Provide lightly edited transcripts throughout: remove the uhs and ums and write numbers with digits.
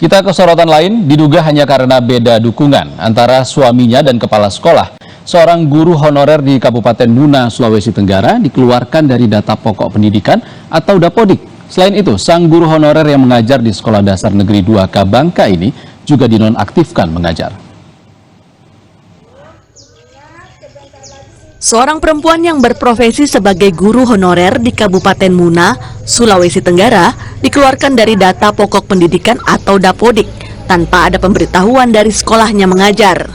Kita ke sorotan lain, diduga hanya karena beda dukungan antara suaminya dan kepala sekolah. Seorang guru honorer di Kabupaten Muna, Sulawesi Tenggara dikeluarkan dari data pokok pendidikan atau Dapodik. Selain itu, sang guru honorer yang mengajar di Sekolah Dasar Negeri 2 Kabangka ini juga dinonaktifkan mengajar. Seorang perempuan yang berprofesi sebagai guru honorer di Kabupaten Muna, Sulawesi Tenggara, dikeluarkan dari data pokok pendidikan atau Dapodik tanpa ada pemberitahuan dari sekolahnya mengajar.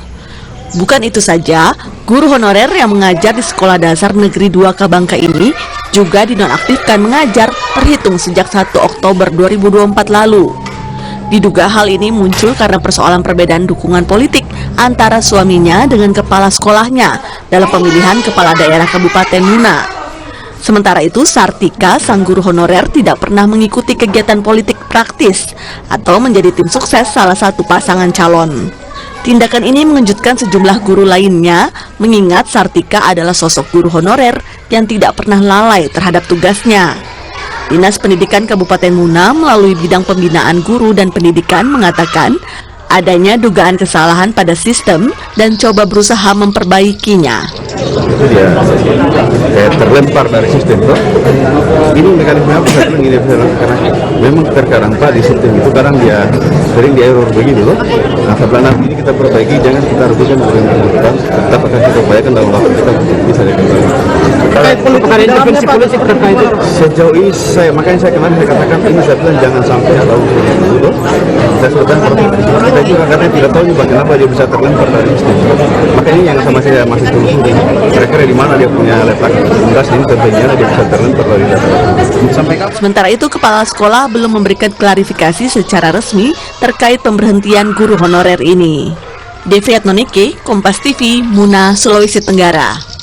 Bukan itu saja, guru honorer yang mengajar di Sekolah Dasar Negeri 2 Kabangka ini juga dinonaktifkan mengajar terhitung sejak 1 Oktober 2024 lalu. Diduga hal ini muncul karena persoalan perbedaan dukungan politik antara suaminya dengan kepala sekolahnya dalam pemilihan kepala daerah Kabupaten Muna. Sementara itu, Sartika, sang guru honorer, tidak pernah mengikuti kegiatan politik praktis atau menjadi tim sukses salah satu pasangan calon. Tindakan ini mengejutkan sejumlah guru lainnya, mengingat Sartika adalah sosok guru honorer yang tidak pernah lalai terhadap tugasnya. Dinas Pendidikan Kabupaten Muna melalui bidang pembinaan guru dan pendidikan mengatakan adanya dugaan kesalahan pada sistem dan coba berusaha memperbaikinya. Itu dia kayak terlempar dari sistem tuh. Ini mekanisme apa saya bilang ini karena memang terkadang Pak di sistem itu kadang dia sering di error begitu loh. Nah setelah nanti ini kita perbaiki, jangan kita rugikan kita, tetap akan kita upayakan dalam waktu kita bisa dikembali. Ada intervensi polisi terkait itu? Sejauh ini makanya saya kemarin saya katakan ini saya bilang jangan sampai atau dulu. Saya sudah kita juga karena tidak tahu juga kenapa dia bisa terlempar dari sistem. Makanya yang sama saya masih telusuri. Kira-kira di mana dia punya letak tuntas ini tentunya dia bisa terlempar dari data. Sementara itu, kepala sekolah belum memberikan klarifikasi secara resmi terkait pemberhentian guru honorer ini. Devi Atnonike, Kompas TV, Muna, Sulawesi Tenggara.